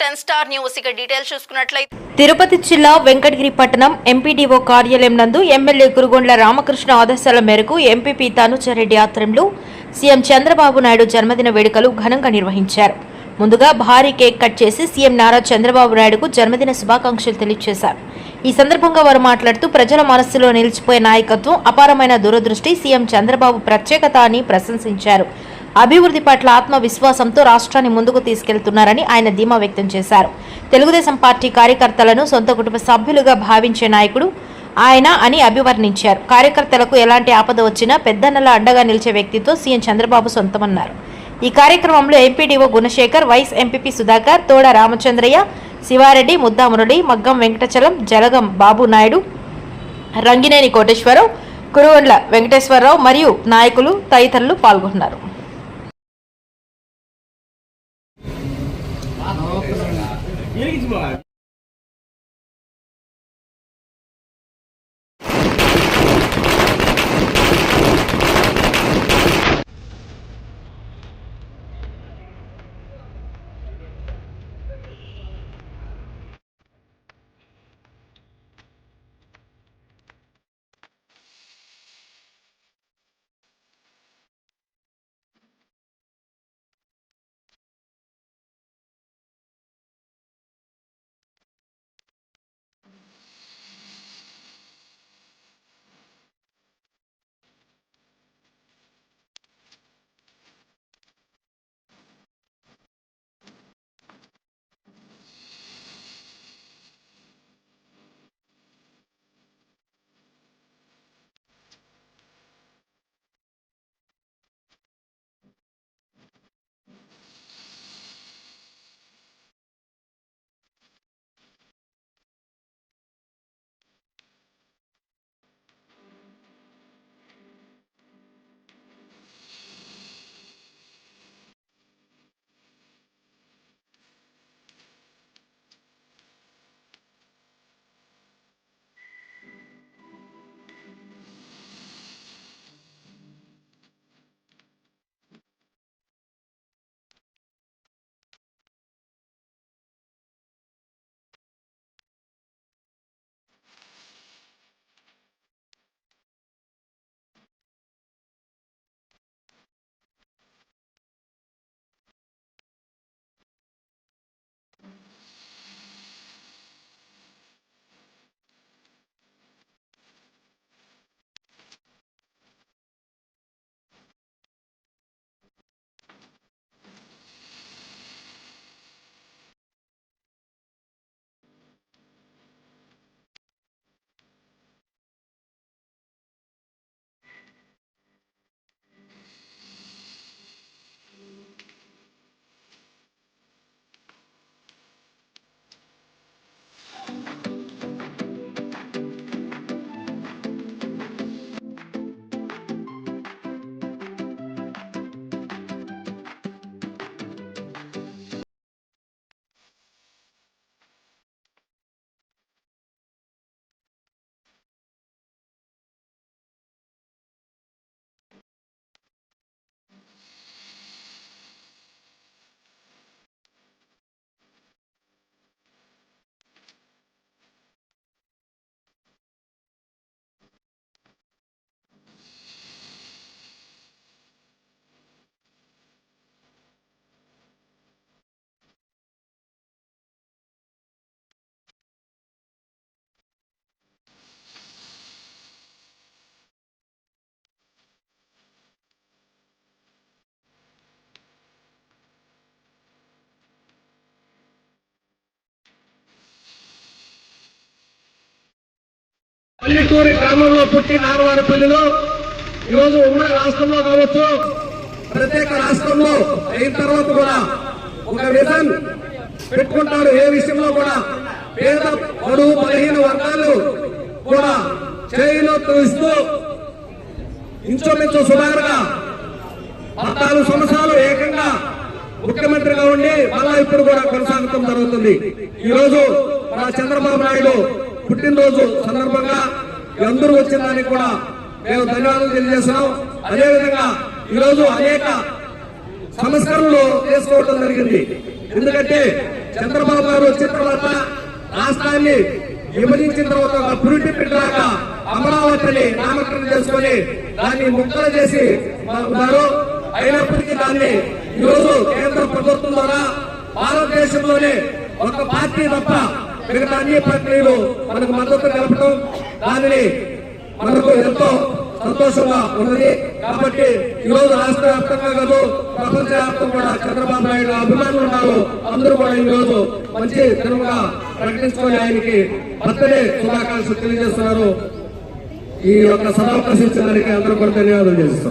10 star news ఇక details చూసుకున్నట్లయితే తిరుపతి జిల్లా వెంకటగిరి పట్టణం ఎంపీడీఓ కార్యాలయం నందు ఎమ్మెల్యే గురుగొండ్ల రామకృష్ణ ఆదేశాల మేరకు ఎంపీపీ తనుజారెడ్డి ఆధ్వర్యంలో సీఎం చంద్రబాబు నాయుడు జన్మదిన వేడుకలు ఘనంగా నిర్వహించారు. ముందుగా భారీ కేక్ కట్ చేసి సీఎం నారా చంద్రబాబు నాయుడుకు జన్మదిన శుభాకాంక్షలు తెలియజేశారు. ఈ సందర్భంగా వారు మాట్లాడుతూ ప్రజల మనస్సులో నిలిచిపోయే నాయకత్వం, అపారమైన దూరదృష్టి సీఎం చంద్రబాబు ప్రత్యేకత అని ప్రశంసించారు. అభివృద్ధి పట్ల ఆత్మవిశ్వాసంతో రాష్ట్రాన్ని ముందుకు తీసుకెళ్తున్నారని ఆయన ధీమా వ్యక్తం చేశారు. తెలుగుదేశం పార్టీ కార్యకర్తలను సొంత కుటుంబ సభ్యులుగా భావించే నాయకుడు ఆయన అని అభివర్ణించారు. కార్యకర్తలకు ఎలాంటి ఆపద వచ్చినా పెద్దన్నలా అండగా నిలిచే వ్యక్తితో సీఎం చంద్రబాబు సొంతమన్నారు. ఈ కార్యక్రమంలో MPDO Gunasekhar, vice MPP Sudhakar, Thoda Ramachandraiah, Sivareddy, ముద్దా Murali, మగ్గం వెంకటచలం, జలగం బాబు నాయుడు, రంగినేని కోటేశ్వరరావు, కురుగొండ్ల వెంకటేశ్వరరావు మరియు నాయకులు తదితరులు పాల్గొన్నారు. పల్లెటూరి గ్రామంలో పుట్టి నారవాడపల్లిలో ఈరోజు ఉమ్మడి రాష్ట్రంలో కావచ్చు, ప్రత్యేక రాష్ట్రంలో అయిన తర్వాత కూడా ఒక విజన్ పెట్టుకుంటారు. ఏ విషయంలో కూడా పేద బడుగు బలహీన వర్గాలు కూడా చేయూత ఇస్తూ ఇంచుమించు సుమారుగా 14 సంవత్సరాలు ఏకంగా ముఖ్యమంత్రిగా ఉండి మళ్ళా ఇప్పుడు కూడా కొనసాగడం జరుగుతుంది. ఈ రోజు మన చంద్రబాబు నాయుడు పుట్టినరోజు సందర్భంగా అందరూ వచ్చిన దానికి కూడా మేము ధన్యవాదాలు తెలియజేస్తున్నాం. అదేవిధంగా ఈరోజు అనేక సంస్కరణలు చేసుకోవడం జరిగింది. ఎందుకంటే చంద్రబాబు గారు వచ్చిన తర్వాత రాష్ట్రాన్ని విభజించిన తర్వాత ఒక పురిటి బిడ్డలాగా అమరావతిని నామకరణం చేసుకుని దాన్ని ముక్కలు చేసి ఉన్నారు. అయినప్పటికీ దాన్ని ఈరోజు కేంద్ర ప్రభుత్వం ద్వారా భారతదేశంలోనే ఒక పార్టీ తప్ప మిగతా అన్ని పార్టీలు మనకు మద్దతు తెలపడం దానిని మనకు ఎంతో సంతోషంగా ఉన్నది. కాబట్టి ఈరోజు రాష్ట్ర వ్యాప్తంగా కాదు ప్రపంచ వ్యాప్తంగా కూడా చంద్రబాబు నాయుడు అభిమానులు ఉన్నారు. అందరూ కూడా ఈ రోజు మంచి దినంగా ప్రకటించుకొని ఆయనకి బర్త్డే శుభాకాంక్షలు తెలియజేస్తున్నారు. ఈ యొక్క సభావకాశం ఇచ్చడానికి అందరూ కూడా ధన్యవాదాలు చేస్తారు.